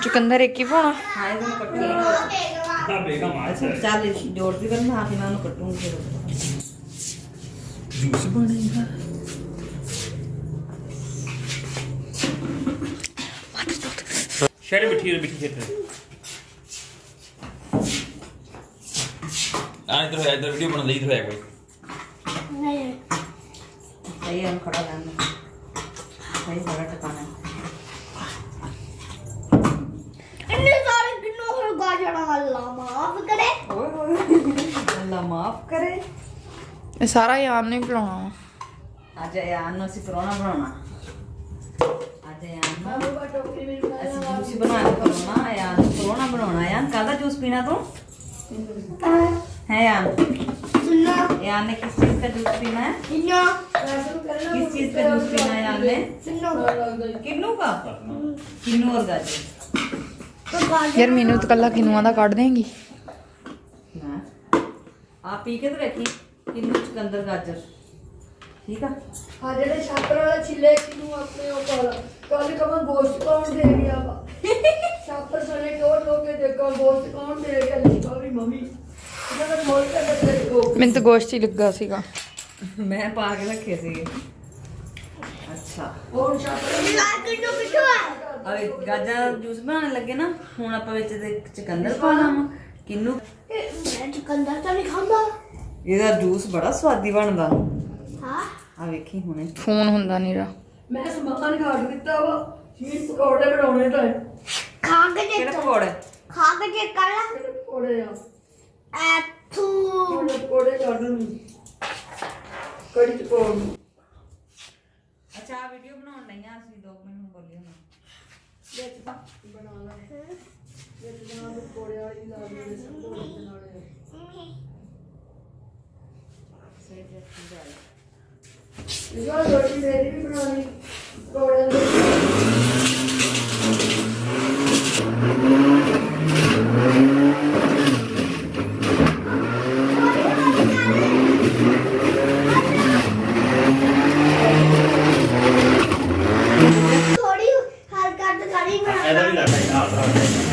चुकंदर एक ही पाना चल जोड़ भी करना हाथ में कटूंगी जूस बनेगा शहर मिठी खेत इधर वीडियो बना ली इधर कोई सही है खड़ा रहना सही बड़ा टकाना इतने सारे दिनों से गाजर अल्लाह माफ करे अल्लाह माफ करे ये सारा यार नहीं खिलाना आज यार नु ਅਸੀਂ ਪਰੋਣਾ ਬਣਾਉਣਾ ਅੱਜ यार नु ਅਸੀਂ ਜੂਸ ਬਣਾਉਣਾ ਪਰੋਣਾ यार ਪਰੋਣਾ ਬਣਾਉਣਾ यार ਕਾਹਦਾ ਜੂਸ ਪੀਣਾ ਤੂੰ है यार सुनना यार ने किस चीज का जूस पीना है किस चीज का जूस पीना है यार ने किन्नू का किन्नू और गाजर यार मीनू तो कल्ला किनुआ दा काट देंगी आप पी के तो रखी किन्नू चुकंदर गाजर ठीक है हां जेडे छापर वाला छिले किन्नू अपने ऊपर कल कम गोश्त कौन दे गया छापर सने को के देखो गोश्त कौन दे गया लिखा भी मम्मी मैं तो गोश्त ही लगा सीगा मैं पा के रखे थे अच्छा और छापर अरे गाजर जूस बनाने लगे ना हुन ਆਪਾਂ ਵਿੱਚ ਦੇ ਚੁਕੰਦਰ ਪਾਣਾ ਕਿੰਨੂ मैं चुकंदर तो नहीं खांदा ਇਹਦਾ ਜੂਸ ਬੜਾ ਸਵਾਦੀ ਬਣਦਾ हां ਆ ਵੇਖੀ ਹੁਣੇ फोन हुंदा नीरा मैं समान खा ਦਿੱਤਾ ਵਾ ਚੀਜ਼ ਪਕੌੜੇ ਬਣਾਉਣੇ ਤਾਂ खा के ਕਿਹੜੇ ਪਕੌੜੇ खा के चेक कर ला पकौड़े आ एथू पकौड़े कर लूं कड़ी पकौड़े अच्छा आ वीडियो बनाउन लईਆਂ ਅਸੀਂ 2 ਮਿੰਟ ਬੋਲੀ ਹੁਣ ਵਿੱਚ ਤਾਂ ਬਣਾ ਲਾ ਵਿੱਚ ਬਣਾ ਪਕੌੜੇ ਵਾਲੀ ਲਾ ਦੇ ਸਭ ਤੋਂ ਨਾਲੇ ਸਹੀ ਜੱਤੀ ਜਾਏ ਇਹ ਰੋਟੀ ਮੇਰੀ ਵੀ ਬਣਾਉਣੀ ਪਕੌੜਿਆਂ ਦੀ ऐसा भी लगता है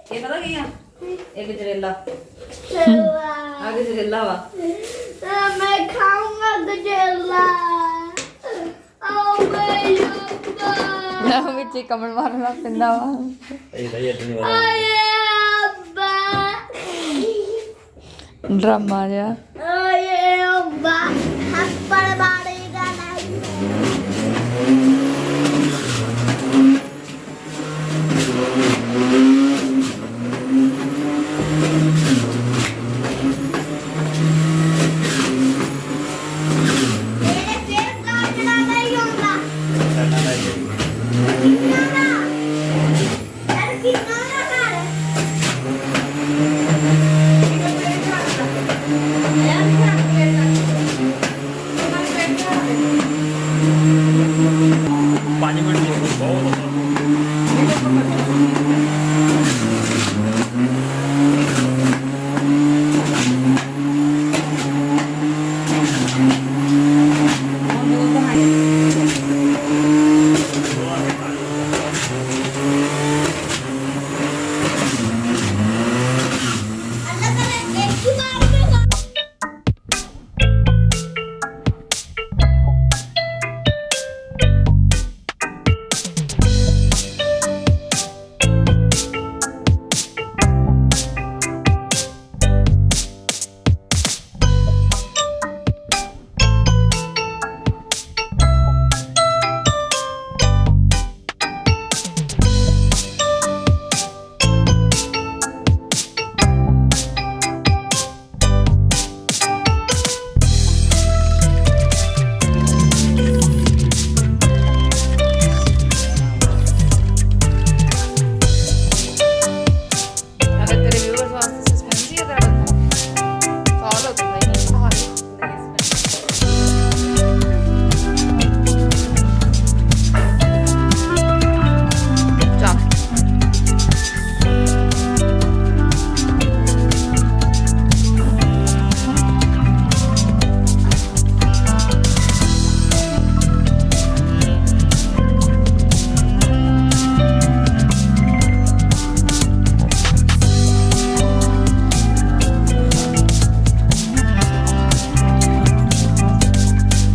ਇਹ ਪਤਾ ਕੀ ਆ ਇਹ ਗਜਰੇਲਾ ਆ ਗਜਰੇਲਾ ਵਾ मैं खाऊंगा गजरेला ओ मेरा ना विच कमल मारना पिंदा वा ये नहीं वाला आए अब्बा ड्रामा जा आए अब्बा थप्पड़ मारेगा नहीं पानी में बहुत